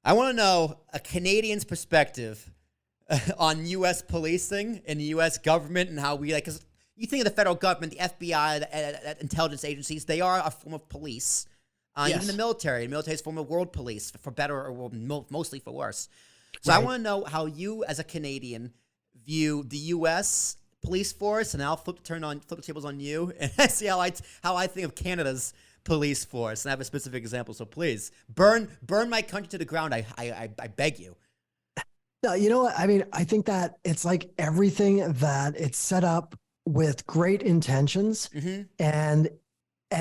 I want to know a Canadian's perspective on U.S. policing and the U.S. government and how we because you think of the federal government, the FBI, the intelligence agencies, they are a form of police. Yes. Even the military is a form of world police, for better or mostly for worse. So Right. I want to know how you, as a Canadian, view the U.S. police force, and I'll flip the tables on you, and see how I think of Canada's police force, and I have a specific example. So please burn my country to the ground. I beg you. No, you know what? I mean, I think that it's like everything that it's set up with great intentions, and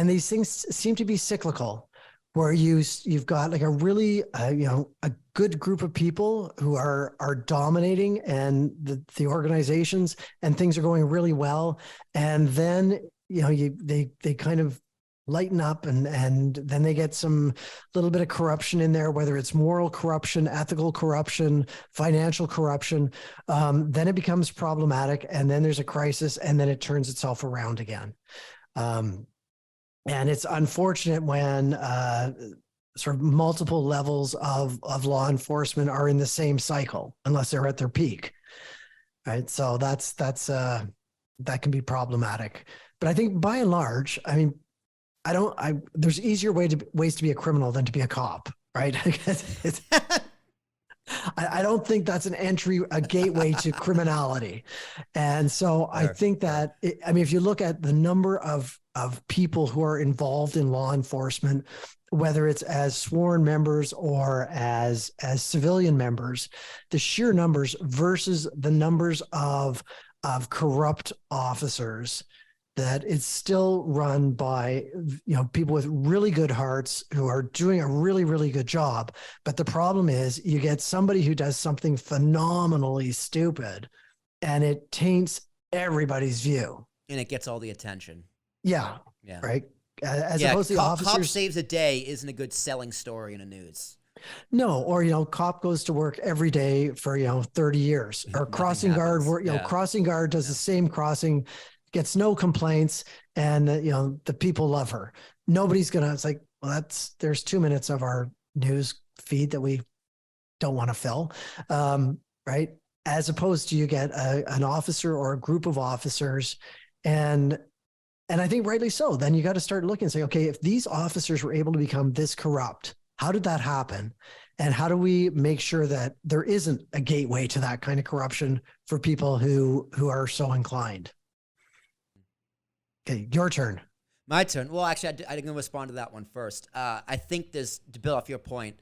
these things seem to be cyclical, where you've got like a really a good group of people who are dominating and the organizations, and things are going really well, and then they kind of lighten up, and then they get some little bit of corruption in there, whether it's moral corruption, ethical corruption, financial corruption. Then it becomes problematic, and then there's a crisis, and then it turns itself around again. And it's unfortunate when sort of multiple levels of law enforcement are in the same cycle, unless they're at their peak. Right. So that can be problematic. But I think by and large, I mean, there's easier ways to be a criminal than to be a cop, right? I don't think that's a gateway to criminality. And so I think that, if you look at the number of people who are involved in law enforcement, whether it's as sworn members or as civilian members, the sheer numbers versus the numbers of corrupt officers, that it's still run by people with really good hearts who are doing a really, really good job. But the problem is you get somebody who does something phenomenally stupid, and it taints everybody's view. And it gets all the attention. Yeah. Right. As opposed to officers. Cop saves a day isn't a good selling story in the news. No, or cop goes to work every day for 30 years, or crossing guard crossing guard does the same crossing, gets no complaints, and the people love her. Nobody's gonna. It's like, well, there's 2 minutes of our news feed that we don't want to fill, right? As opposed to you get an officer or a group of officers, and I think rightly so. Then you got to start looking and say, okay, if these officers were able to become this corrupt, how did that happen? And how do we make sure that there isn't a gateway to that kind of corruption for people who are so inclined? Okay, your turn. My turn. Well, actually, I'm going to respond to that one first. I think to build off your point,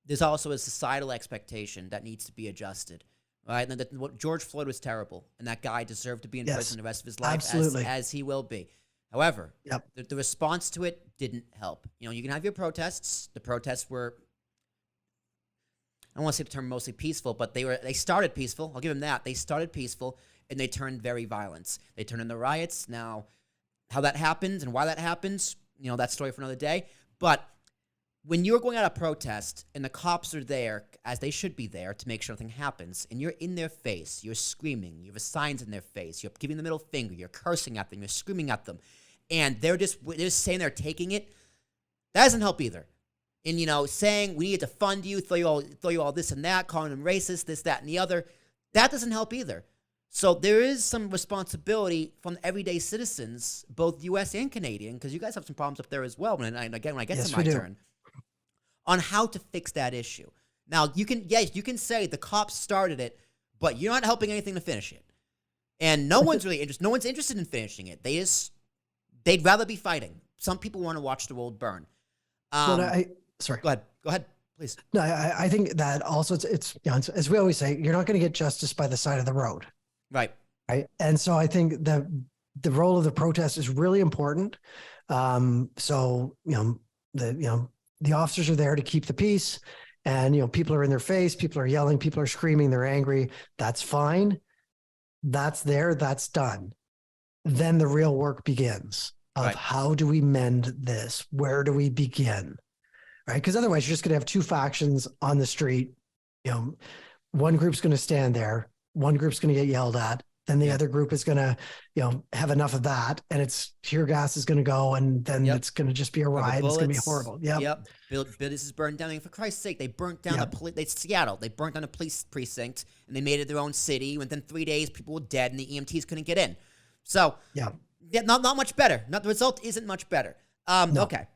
there's also a societal expectation that needs to be adjusted, right? And what George Floyd was terrible, and that guy deserved to be in prison the rest of his life, as he will be. However, the response to it didn't help. You can have your protests. The protests were, I don't want to say the term mostly peaceful, but they started peaceful. I'll give them that. They started peaceful, and they turned very violent. They turned into riots. Now, how that happens and why that happens, that story for another day. But when you're going out of protest and the cops are there, as they should be there, to make sure nothing happens, and you're in their face, you're screaming, you have signs in their face, you're giving the middle finger, you're cursing at them, you're screaming at them, and they're just saying they're taking it, that doesn't help either. And, saying we need to fund you, throw you all this and that, calling them racist, this, that, and the other, that doesn't help either. So there is some responsibility from everyday citizens, both U.S. and Canadian, because you guys have some problems up there as well. When I get to my turn, on how to fix that issue. Now you can say the cops started it, but you're not helping anything to finish it, and no one's really interested. No one's interested in finishing it. They'd rather be fighting. Some people want to watch the world burn. Sorry. Go ahead, please. No, I think that also it's as we always say, you're not going to get justice by the side of the road. Right. And so I think that the role of the protest is really important. So, the officers are there to keep the peace, and, people are in their face, people are yelling, people are screaming, they're angry. That's fine. That's done. Then the real work begins of how do we mend this? Where do we begin? Right. Because otherwise you're just going to have two factions on the street. One group's going to stand there. One group's going to get yelled at, then the other group is going to, have enough of that, and it's tear gas is going to go, and then it's going to just be a riot. It's going to be horrible. Yep. Businesses burned down. For Christ's sake, they burnt down Seattle. They burnt down a police precinct, and they made it their own city. Within 3 days, people were dead, and the EMTs couldn't get in. So, not much better. The result isn't much better. No. Okay.